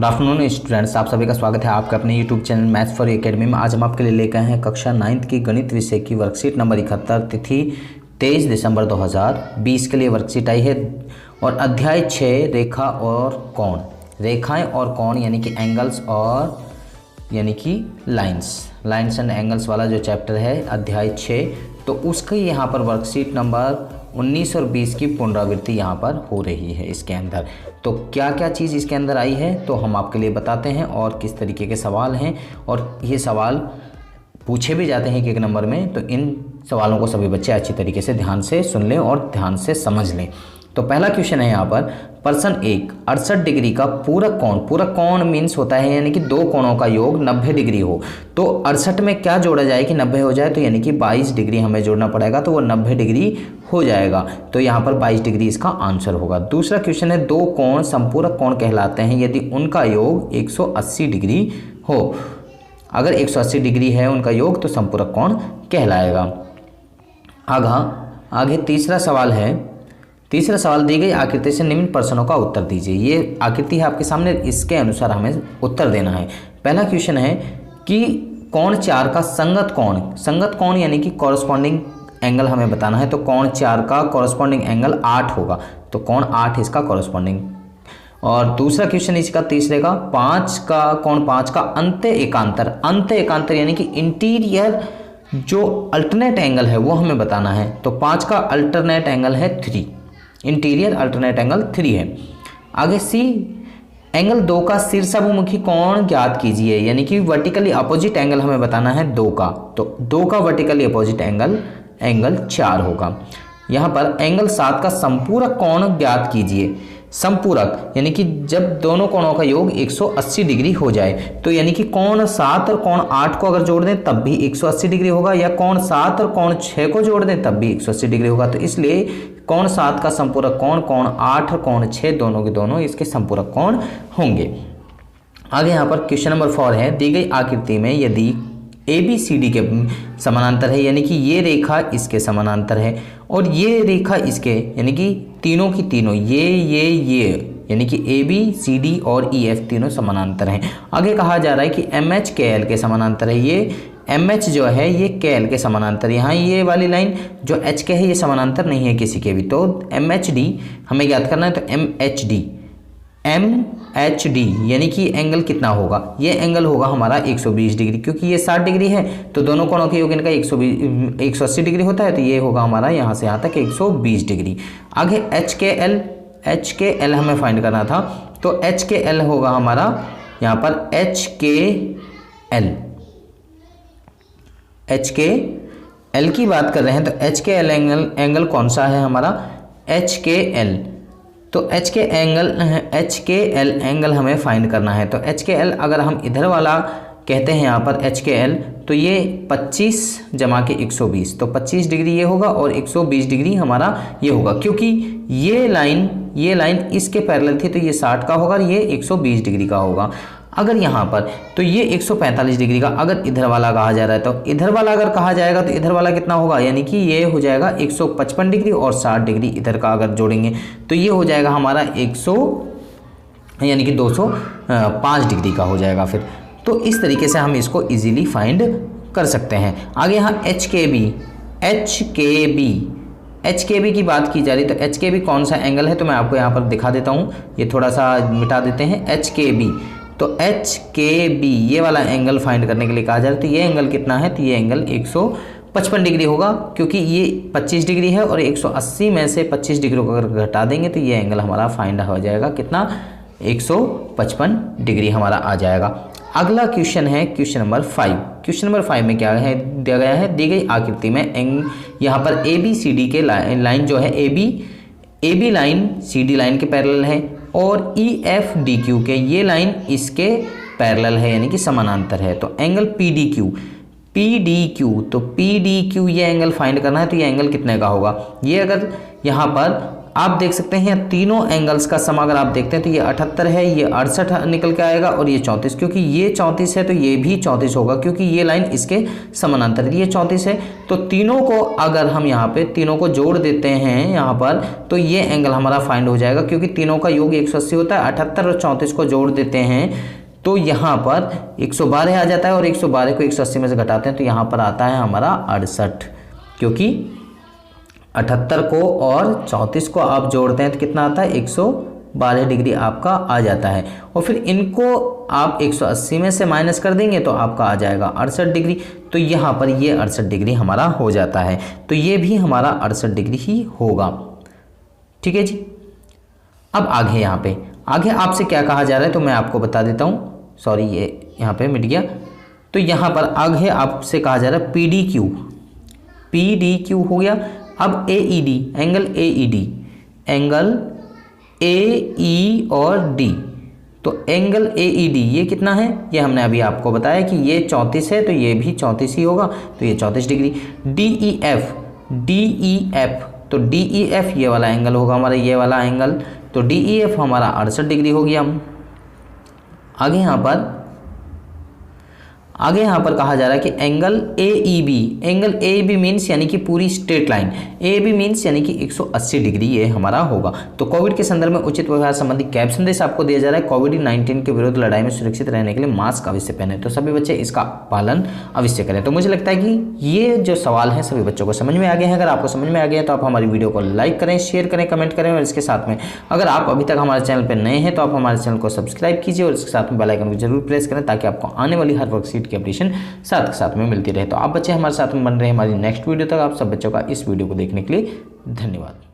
Good afternoon students, आप सभी का स्वागत है आपका अपने YouTube channel maths for academy में। आज हम आपके लिए लेकर आए हैं कक्षा 9th की गणित विषय की वर्कशीट नंबर 71, तिथि 23 दिसंबर 2020 के लिए वर्कशीट आई है। और अध्याय 6 रेखा और कोण, रेखाएं और कोण यानी कि एंगल्स और यानी कि लाइन्स एंड एंगल्स वाला जो चैप्टर है अध्याय 6, तो उसकी यहाँ पर वर्कशीट नंबर 19 और 20 की पुनरावृत्ति यहाँ पर हो रही है इसके अंदर। तो क्या क्या चीज़ इसके अंदर आई है तो हम आपके लिए बताते हैं और किस तरीके के सवाल हैं, और ये सवाल पूछे भी जाते हैं एक नंबर में। तो इन सवालों को सभी बच्चे अच्छी तरीके से ध्यान से सुन लें और ध्यान से समझ लें। तो पहला क्वेश्चन है यहाँ पर, प्रश्न 1, 68 डिग्री का पूरक कोण मीन्स होता है यानी कि दो कोणों का योग 90 डिग्री हो। तो 68 में क्या जोड़ा जाए कि 90 हो जाए, तो यानी कि 22 डिग्री हमें जोड़ना पड़ेगा, तो वो 90 डिग्री हो जाएगा। तो यहाँ पर 22 डिग्री इसका आंसर होगा। दूसरा क्वेश्चन है, दो कोण संपूरक कोण कहलाते हैं यदि उनका योग 180 डिग्री हो। अगर 180 डिग्री है उनका योग तो संपूरक कोण कहलाएगा। आगे तीसरा सवाल है, तीसरा सवाल दी गई आकृति से निम्न प्रश्नों का उत्तर दीजिए। ये आकृति है आपके सामने, इसके अनुसार हमें उत्तर देना है। पहला क्वेश्चन है कि कोण 4 का संगत कोण यानी कि कॉरस्पॉन्डिंग एंगल हमें बताना है। तो कोण 4 का कॉरस्पॉन्डिंग एंगल 8 होगा, तो कोण 8 इसका कॉरस्पॉन्डिंग। और दूसरा क्वेश्चन इसका तीसरे का, कोण 5 का अंत्य एकांतर यानी कि इंटीरियर जो अल्टरनेट एंगल है वो हमें बताना है। तो 5 का अल्टरनेट एंगल है 3, इंटीरियर अल्टरनेट एंगल 3 है। आगे सी, एंगल 2 का शीर्षाभिमुखी कोण ज्ञात कीजिए, यानी कि वर्टिकली अपोजिट एंगल हमें बताना है 2 का। तो 2 का वर्टिकली अपोजिट एंगल 4 होगा। यहाँ पर एंगल 7 का संपूरक कोण ज्ञात कीजिए। संपूरक यानी कि जब दोनों कोणों का योग 180 डिग्री हो जाए, तो यानी कि कोण 7 और कोण 8 को अगर जोड़ दें तब भी 180 डिग्री होगा, या कोण 7 और कोण 6 को जोड़ दें तब भी 180 डिग्री होगा। तो इसलिए कोण 7 का संपूरक कोण 8 और कोण 6 दोनों के दोनों इसके संपूरक कोण होंगे। आगे यहाँ पर क्वेश्चन नंबर 4 है, दी गई आकृति में यदि ABCD के समानांतर है, यानी कि ये रेखा इसके समानांतर है और ये रेखा इसके, यानी कि तीनों की तीनों ये यानी कि ABCD और EF तीनों समानांतर हैं। आगे कहा जा रहा है कि MH KL के समानांतर है। ये MH जो है ये KL के समानांतर, यहाँ ये वाली लाइन जो HK है ये समानांतर नहीं है किसी के भी। तो MHD हमें याद करना है, तो MHD यानी कि एंगल कितना होगा, ये एंगल होगा हमारा 120 डिग्री, क्योंकि ये 60 डिग्री है तो दोनों कोणों के योग इनका 180 डिग्री होता है, तो ये होगा हमारा यहाँ से यहाँ तक 120 डिग्री। आगे HKL हमें फाइंड करना था, तो HKL होगा हमारा यहाँ पर HKL की बात कर रहे हैं, तो HKL एंगल कौन सा है हमारा, HKL। तो HKL एंगल हमें फाइंड करना है। तो HKL अगर हम इधर वाला कहते हैं यहाँ पर HKL, तो ये 25 जमा के 120, तो 25 डिग्री ये होगा और 120 डिग्री हमारा ये होगा, क्योंकि ये लाइन इसके पैरेलल थी, तो ये 60 का होगा और ये 120 डिग्री का होगा। अगर यहाँ पर तो ये 145 डिग्री का अगर इधर वाला कहा जा रहा है, तो इधर वाला अगर कहा जाएगा तो इधर वाला कितना होगा, यानी कि ये हो जाएगा 155 डिग्री और 60 डिग्री इधर का अगर जोड़ेंगे तो ये हो जाएगा हमारा 205 डिग्री का हो जाएगा फिर। तो इस तरीके से हम इसको इजीली फाइंड कर सकते हैं। आगे यहाँ HKB की बात की जा रही, तो HKB कौन सा एंगल है, तो मैं आपको यहाँ पर दिखा देता हूँ, ये थोड़ा सा मिटा देते हैं। HKB, तो HKB ये वाला एंगल फाइंड करने के लिए कहा जा रहा है, तो ये एंगल कितना है, तो ये एंगल 155 डिग्री होगा, क्योंकि ये 25 डिग्री है और 180 में से 25 डिग्री को अगर घटा देंगे तो ये एंगल हमारा फाइंड हो जाएगा कितना, 155 डिग्री हमारा आ जाएगा। अगला क्वेश्चन है क्वेश्चन नंबर 5। क्वेश्चन नंबर 5 में क्या है दिया गया है, दी गई आकृति में यहाँ पर ABCD के लाइन जो है AB लाइन CD लाइन के पैरेलल है और EFDQ के ये लाइन इसके पैरेलल है यानी कि समानांतर है। तो एंगल PDQ, तो PDQ ये एंगल फाइंड करना है, तो ये एंगल कितने का होगा, ये अगर यहाँ पर आप देख सकते हैं तीनों एंगल्स का सम अगर आप देखते हैं तो ये 78 है, ये 68 निकल के आएगा और ये 34, क्योंकि ये 34 है तो ये भी 34 होगा क्योंकि ये लाइन इसके समानांतर है। ये 34 है तो तीनों को अगर हम यहाँ पे तीनों को जोड़ देते हैं यहाँ पर तो ये एंगल हमारा फाइंड हो जाएगा, क्योंकि तीनों का योग 180 होता है। 78 और 34 को जोड़ देते हैं तो यहाँ पर 112 आ जाता है और 112 को 180 में से घटाते हैं तो यहाँ पर आता है हमारा 68, क्योंकि 78 को और 34 को आप जोड़ते हैं तो कितना आता है 112 डिग्री आपका आ जाता है। और फिर इनको आप 180 में से माइनस कर देंगे तो आपका आ जाएगा 68 डिग्री। तो यहाँ पर ये 68 डिग्री हमारा हो जाता है, तो ये भी हमारा 68 डिग्री ही होगा। ठीक है जी। अब आगे यहाँ पे आगे आपसे क्या कहा जा रहा है तो मैं आपको बता देता हूँ। सॉरी, ये यहाँ पे मिट गया। तो यहाँ पर आगे आपसे कहा जा रहा है PDQ हो गया। अब AED, एंगल AE और D, तो एंगल AED ये कितना है, ये हमने अभी आपको बताया कि ये 34 है तो ये भी 34 ही होगा, तो ये 34 डिग्री। DEF, तो DEF ये वाला एंगल होगा हमारा, ये वाला एंगल, तो DEF हमारा 68 डिग्री हो गया। आगे यहाँ पर कहा जा रहा है कि एंगल AEB मीन्स यानी कि पूरी स्ट्रेट लाइन, AEB मीन्स यानी कि 180 डिग्री ये हमारा होगा। तो कोविड के संदर्भ में उचित व्यवहार संबंधी कैब संदेश आपको दिया जा रहा है। कोविड-19 के विरुद्ध लड़ाई में सुरक्षित रहने के लिए मास्क अवश्य पहने, तो सभी बच्चे इसका पालन अवश्य करें। तो मुझे लगता है कि ये जो सवाल है सभी बच्चों को समझ में आ गए हैं। अगर आपको समझ में आ गया है तो आप हमारी वीडियो को लाइक करें, शेयर करें, कमेंट करें, और इसके साथ में अगर आप अभी तक हमारे चैनल पर नए हैं तो आप हमारे चैनल को सब्सक्राइब कीजिए और इसके साथ में बेल आइकन को जरूर प्रेस करें ताकि आपको आने वाली हर वर्कशीट की अपडेशन साथ के साथ में मिलती रहे। तो आप बच्चे हमारे साथ में बन रहे हैं हमारी नेक्स्ट वीडियो तक। आप सब बच्चों का इस वीडियो को देखने के लिए धन्यवाद।